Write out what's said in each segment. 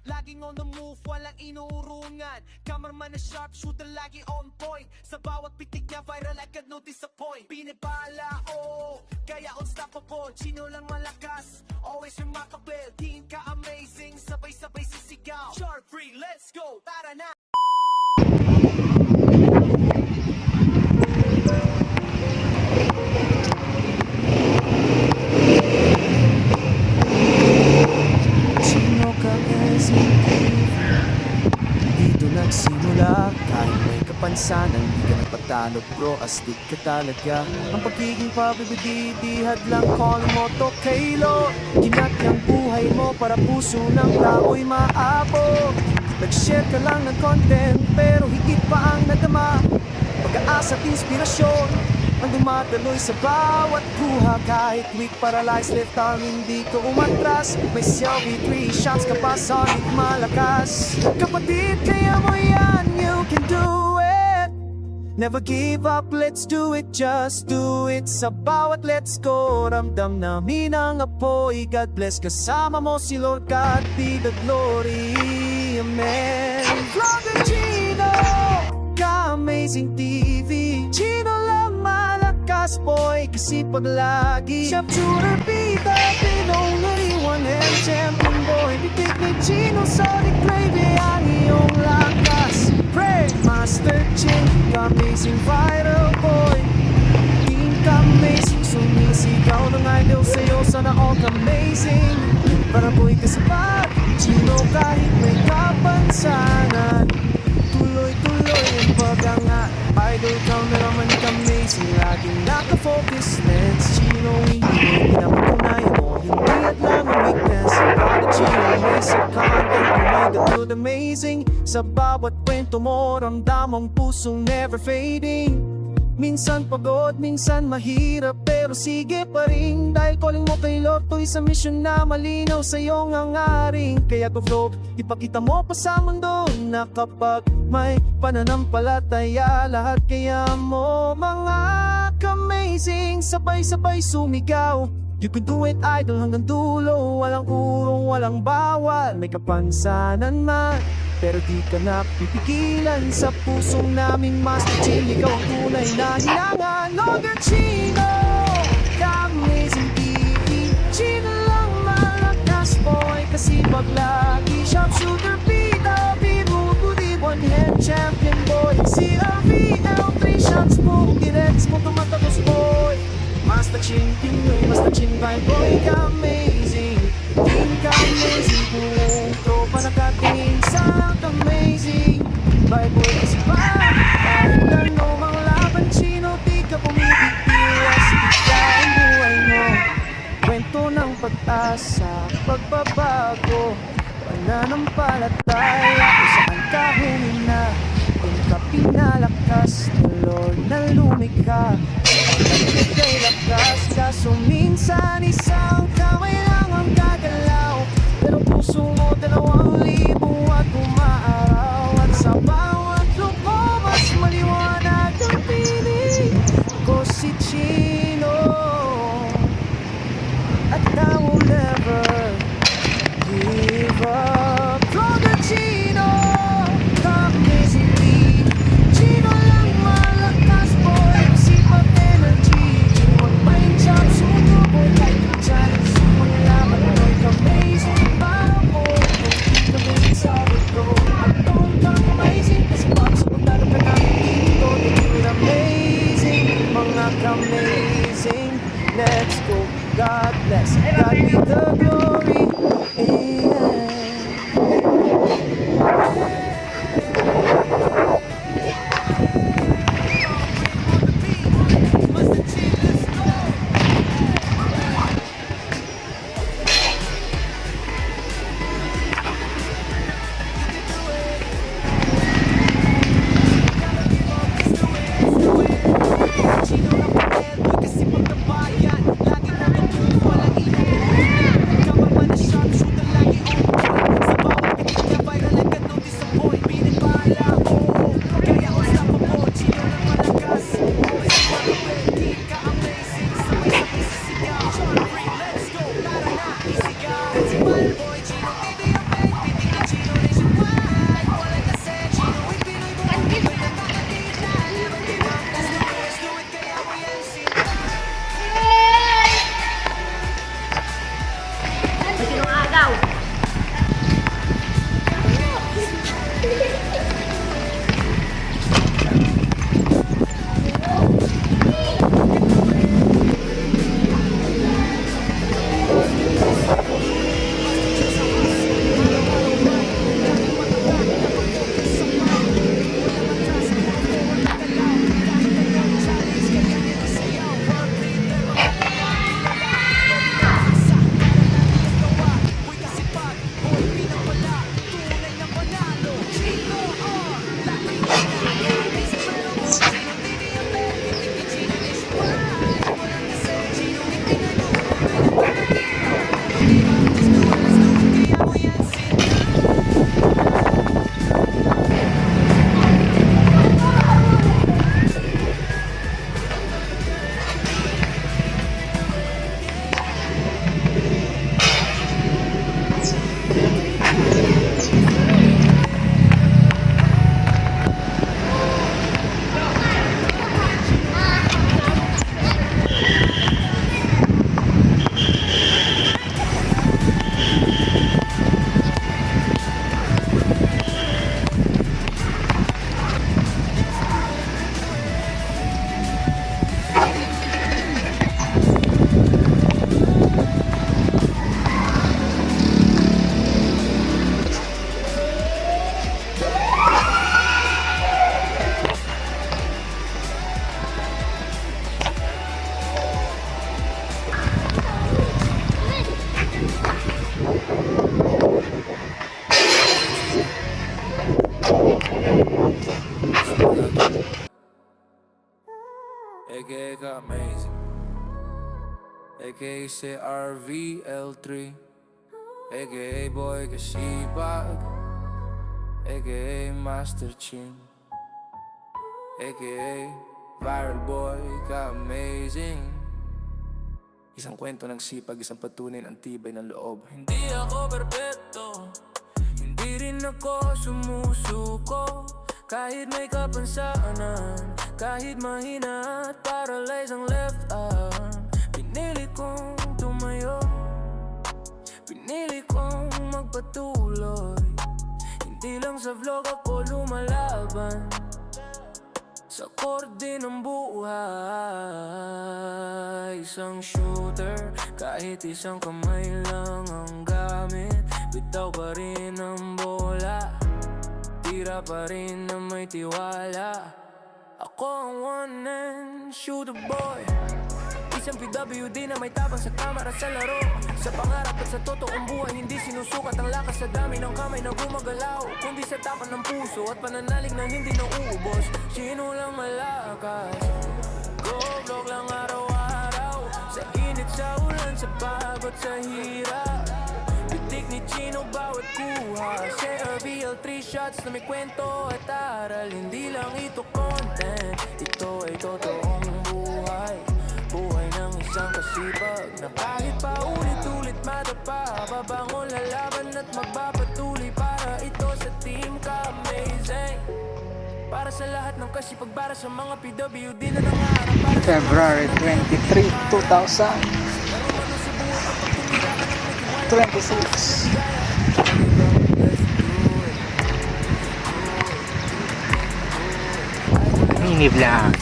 Laging on the move, walang inuurungan. Cameraman na sharpshooter, lagi on point. Sa bawat pitik niya viral, I can no disappoint. Binibala, oh, kaya unstoppable. Chino lang malakas, always remarkable. Team ka amazing, sabay-sabay sisigaw. Shark free, let's go, tara na. Dito nagsimula, kahit may kapansanan, di ka nagpatalo bro, astig ka talaga. Ang pagiging pabibigidihad lang, call mo to kay Lord. Ginat ng buhay mo para puso ng tao'y maabot. Nag-share ka lang ng content, pero higit pa ang nadama. Pag-aasa at inspirasyon ang dumadaloy sa bawat buha. Kahit weak, paralyzed, left arm, hindi ko umatras. May selfie, 3 shots ka pa, solid, malakas. Kapatid, kaya mo yan, you can do it. Never give up, let's do it, just do it. Sa bawat let's go, ramdam namin ang apoy. God bless, kasama mo si Lord, God be the glory, amen. Vlogger Chino, ka-amazing TV. Chino lang malakas boy, kasi pag lagi sharpshooter, bida, pinonly, one hand champion boy. Bitik ni Chino, Sonic Gravy ang iyong lakas. Pray, Master Chin, ka-amazing viral boy. Team ka-amazing, sumisigaw ng idol sa'yo, sana all ka-amazing. Para boy kasapat, Chino kahit may kapansanan. Tuloy-tuloy ang pag-angat, idol ka naman ka-amazing. Laging naka-focus, let's Chino, hindi pinapatunayan mo, hindi at lang ang weakness. Para Chino, may sa content, kumagad amazing. Sa bawat kwento mo, ramdam ang pusong never fading. Minsan pagod, minsan mahirap, pero sige pa rin. Dahil calling mo kay Lord, to'y sa mission na malinaw sa iyong hangaring. Kaya to flow, ipakita mo pa sa mundo na kapag may pananampalataya, lahat kaya mo mga ka-amazing. Sabay-sabay sumigaw, you can do it idol hanggang dulo. Walang urong, walang bawal, may kapansanan man, pero di ka na pipigilan. Sa pusong naming Master Chin, ikaw ang tunay na hilangan. Vlogger Chino, ka-amazing TV. Chino lang malakas boy, kasi pag lagi sharpshooter, bida, binubudi, one hand champion boy. CRVL, 3 shots mo, direct mo tumatapos boy. Master Chin, Pinoy, Master Chin vibe boy, ka-amazing. Team ka-amazing, buong tropa nakatingin sa ka-amazing. Vibe boy kasi pa, kahit ano mang laban, Chino, di ka pumipigil. Astig ang buhay mo, kwento ng pag-asa, pagbabago, pananampalataya. Kung saan ka humina, kung ka pinalakas ng Lord na lumikha. Nagbigay lakas, kaso minsan isang kamay lang ang gagalaw, pero puso mo 2,000 at umaaraw. At sa bawat luko, mas maliwanag ang piling ko si Chino. At I will never give up. Vlogger Chino, ka-amazing me. Chino lang malakas boy, sipag energy. Chino ang brain chop, sundo boy, like a challenge. God be the glory. Amen. Sinong agaw? AKA ka amazing, AKA si RVL3, AKA Boy Kasipag, AKA Master Chin, AKA Viral Boy ka amazing. Isang kwento ng sipag, isang patunin ang tibay ng loob. Hindi ako perpekto, hindi rin ako sumusuko. Kahit may kapansanan, kahit mahina at paralyze ang left arm, pinili kong tumayo, pinili kong magpatuloy. Hindi lang sa vlog ako lumalaban, sa korde ng buhay. Isang shooter, kahit isang kamay lang ang gamit, bitaw pa rin ang bola, tira pa rin na may tiwala. Ako ang one and shooter boy, isang PWD na may tabang sa kamera sa laro. Sa pangarap at sa totoong buhay, hindi sinusukat ang lakas sa dami ng kamay na gumagalaw, kundi sa tapan ng puso at pananalig na hindi nauubos. Sino lang malakas, go vlog lang araw-araw, sa init, sa ulan, sa pagod, sa hirap. Pitik ni Chino bawat kuha, share RVL 3 shots na may kwento at aral. Hindi lang ito content, ito ay totoong buhay, buhay ng isang kasipag na kahit pa ulit-ulit madapa, babangon, lalaban at magpapatuloy para ito sa team ka amazing. Para sa lahat ng kasipag, para sa mga PWD na nangarap, para February 23, 2026. Mini vlog.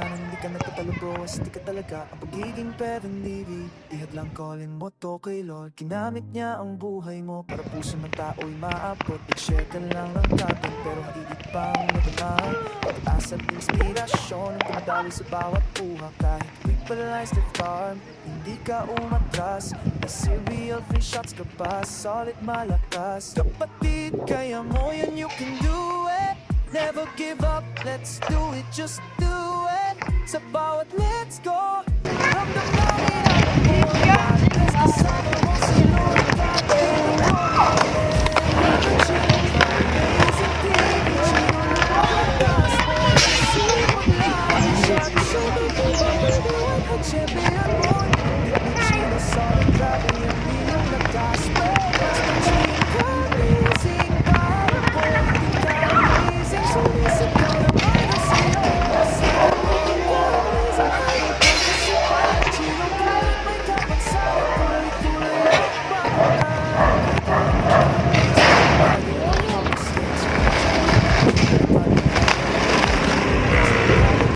kapansanan, di ka nagtatalo bro, astig ka talaga. Ang pagiging pera-libig, ihad lang calling mo to kay Lord. Ginamit niya ang buhay mo para puso ng tao'y maabot. Nag-share ka lang ng content pero higit pang natamahan. Pag-asa at inspirasyon ang tumadaloy sa bawat buha. Kahit weak paralyzed the farm, hindi ka umatras. Kasi real free shots ka pa, solid malakas. Kapatid, kaya mo yan, you can do it. Never give up, let's do it, just do it. Sa bawat let's go, ramdam namin ang buhay. Bless kasama mo si Lord, God, King, amazing TV, Chino na pagkakas mo. Sipag lang, siya, sugar, buwan, at champion mo. Di Chino, solid, grabe, ang iyong lakas mo. Basta Chino, amazing, para po, di ka amazing. Sumisip ka na para sa'yo, kasi amazing, para po, kasi Chino, kahit may kapansanan, tuloy-tuloy ang pagkakas.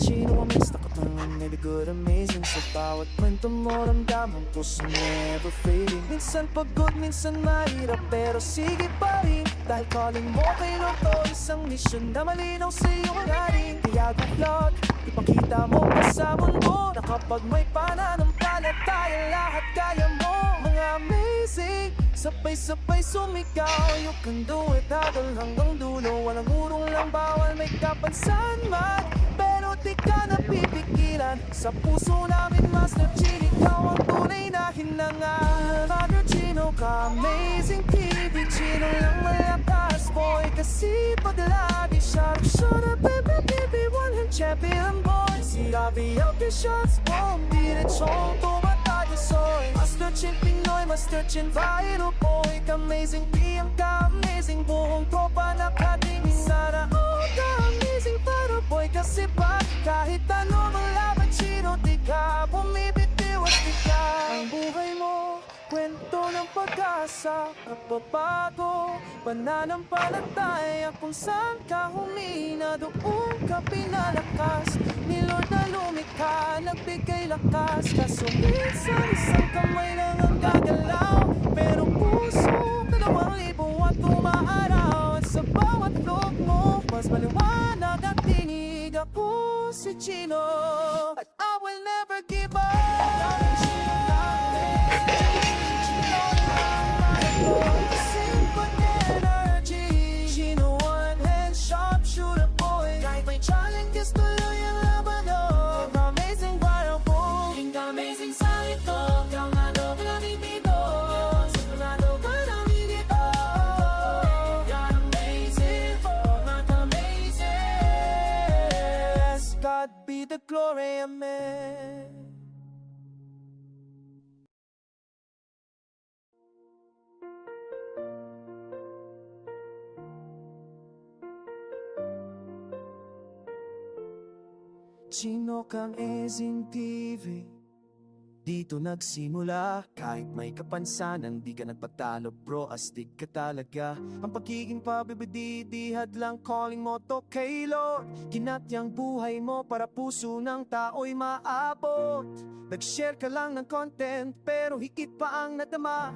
Chino, amaze, nakapangin, may good, amazing. Sa bawat kwento mo, ramdam ang puso never fading. Minsan pagod, minsan mahirap, pero sige pa rin. Dahil calling mo kay Lord to, isang mission na malinaw sa iyong galing. Kaya good Lord, ipakita mo pa sa mundo na kapag may pananampalataya, lahat kaya mo. Mga amazing, sabay-sabay sumigaw. You can do it, hadol hanggang dulo. Walang urong lang, bawal may kapansan man. Pero di ka napipigilan. Sa puso namin, Master Gene, ikaw ang tunay na hinangan. Father Gino ka, amazing TV, Gino lang malakas, boy. Kasi pag lagi siya, baby, one hand champion, boy. Si Ravi up your shots, boom, beat it, chong, tumatayo, soy. Master Gene Pinoy, Master Gene viral, boy. Ka-amazing, PM ka, amazing, buong tropa nakating. Sana all ka, amazing, para boy. Kasi pag kahit ano malaban, Chino, di ka bumibitiw at di ka. Ang buhay mo, kwento ng pag-asa, kapabago, pananampalataya. Kung saan ka humina, doon ka pinalakas. Ni Lord na lumikha, nagbigay lakas. Kaso minsan isang kamay lang ang gagalaw, pero puso, 2,000 at umaaraw. At sa bawat loob mo, mas maliwanag at tinig. Ako si Chino, at I will never give up. Chino namin, Chino namin, simple energy. Chino one hand sharpshooter, boy. Kahit may challenges, tuloy ang laban mo. Amazing viral po, amazing sa ito. Kalmado ka namin dito, sigurado ka namin dito. You're amazing, not amazing. Yes, God be the glory, amen. Chino kang amazing TV, dito nagsimula. Kahit may kapansanan, di ka nagpatalo bro, astig ka talaga. Ang pagiging pabibididihad lang, calling mo to kay Lord. Ginatyang buhay mo para puso ng tao'y maabot. Nag-share ka lang ng content, pero higit pa ang nadama.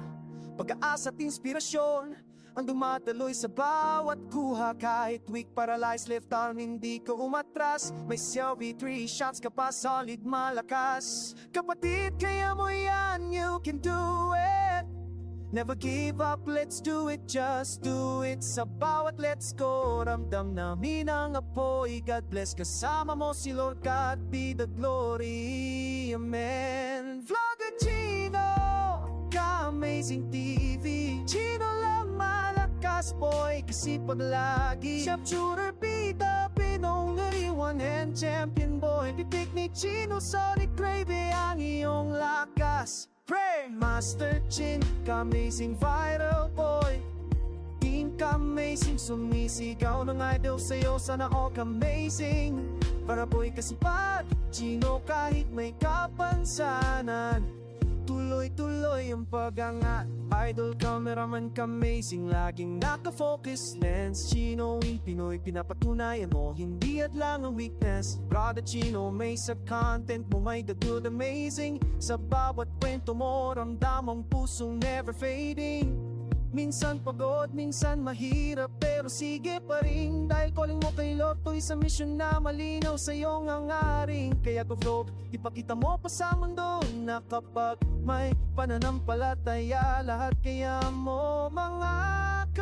Pag-aasa at inspirasyon ang dumadaloy sa bawat kuha. Kahit weak, paralyzed, left arm, hindi ka umatras. May selfie, 3 shots ka pa, solid, malakas. Kapatid, kaya mo yan, you can do it. Never give up, let's do it, just do it. Sa bawat let's go, ramdam namin ang apoy. God bless, kasama mo si Lord, God be the glory, amen. Vlogger Chino, ka-amazing TV, Chino lang malakas, boy. Kasi pag lagi sharpshooter, bida, pinongari, one hand champion, boy. Pitik ni Chino, sorry, gravy ang iyong lakas. Pray, Master Chin, ka-amazing viral, boy. Team ka-amazing, sumisigaw ng idol sa'yo, sana all ka-amazing. Para boy kasi pag Chino kahit may kapansanan, Tuloy-tuloy ang pagangat. Idol, cameraman, amazing. Laging naka-focus lens. Chino, Pinoy, pinapatunayan mo hindi at lang ang weakness. Brother Chino, may sa content mo may the good amazing. Sa bawat kwento mo, ramdam ang pusong never fading. Minsan pagod, minsan mahirap, pero sige pa rin. Dahil calling mo kay Loto'y sa mission na malinaw sa iyong hangaring. Kaya go vlog, ipakita mo pa sa mundo na kapag may pananampalataya, lahat kaya mo mga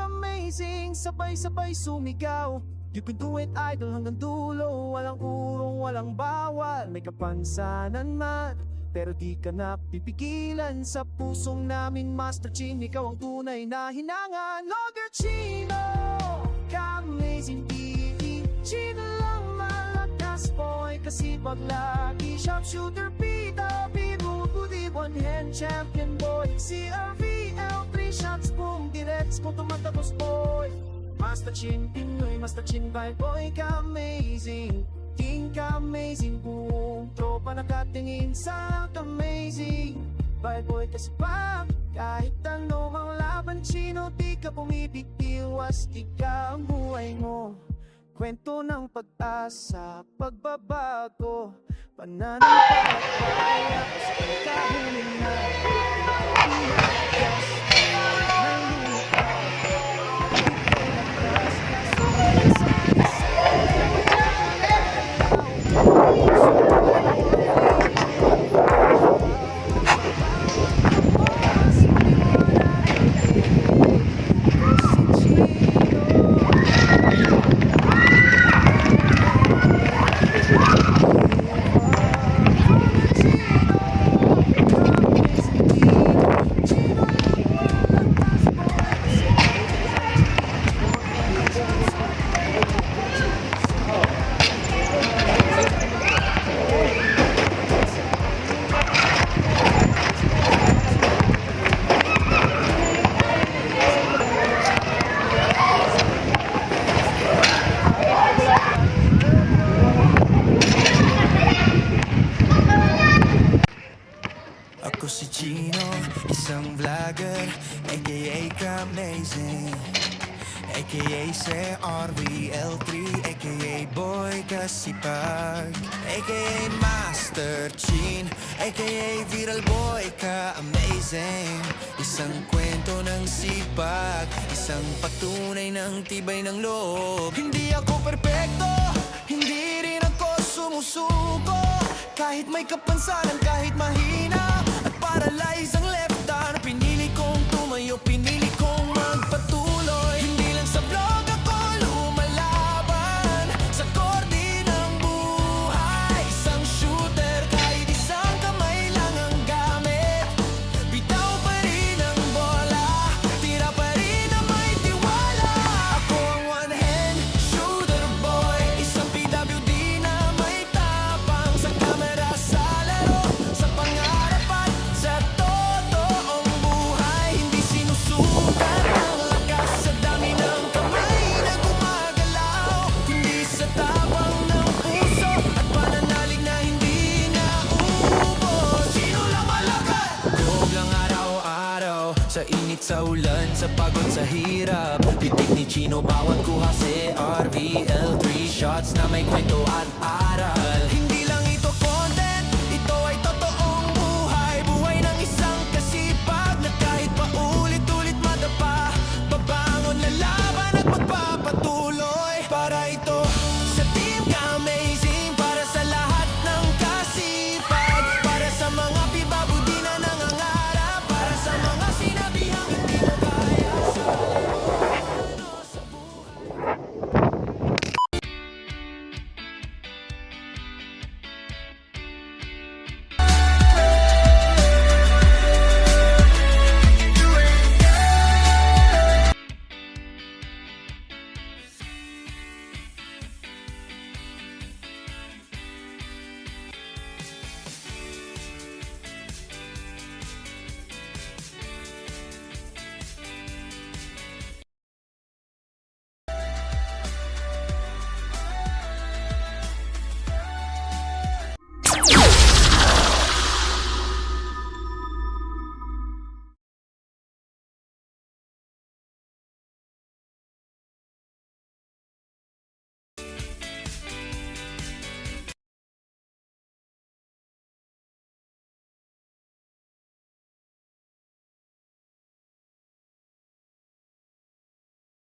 amazing. Sabay-sabay sumigaw, you can do it idol hanggang dulo. Walang urong, walang bawal, may kapansanan man, pero di ka na pipigilan. Sa pusong namin Master Chin, ikaw ang tunay na hinangan. Logger Chino, ka-amazing TV. Chino lang malakas boy, kasi pag lagi sharpshooter, pita, bibo, budi, one hand champion boy. CRVL, 3 shots, boom, direts mo tumatapos boy. Master Chin Pinoy, Master Chin vibe boy, ka-amazing. King ka-amazing, buong tropa nakatingin sa amazing. Bye boy kasi pa, kahit ano mang laban Chino, di ka pumipigil, wastika ang buhay mo. Kwento ng pag-asa, pagbabago, pananampalataya, sa pagkahuling na Ako si Chino, isang vlogger, aka ka-amazing, aka si RVL3, aka Boy Kasipag, aka Master Chin, aka Viral Boy ka-amazing. Isang kwento ng sipag, isang patunay ng tibay ng loob. Hindi ako perpekto, hindi rin ako sumusuko, kahit may kapansanan, kahit mahina at paralyze ang left arm. Pinili kong tumayo, pinili kong magpatuloy. Hindi lang sa vlog ako lumalaban, sa korte ng buhay. Isang shooter, kahit isang kamay lang ang gamit. Bitaw pa rin ang bola, tira pa rin ang may tiwala. Ako ang one hand shooter boy, isang PWD na may tapang. Sa camera, sa laro, sa pangarap at sa totoong buhay. Hindi sinusukat ang lakas sa dami ng kamay na gumagalaw, hindi sa tapang ng puso at pananalig na hindi naubos. Sino lang malakas? Huwag lang araw-araw, sa init, sa ulan, sa pagod, sa hirap. Titik ni Chino, bawat kuha si RVL, 3 shots na may kwento at aral.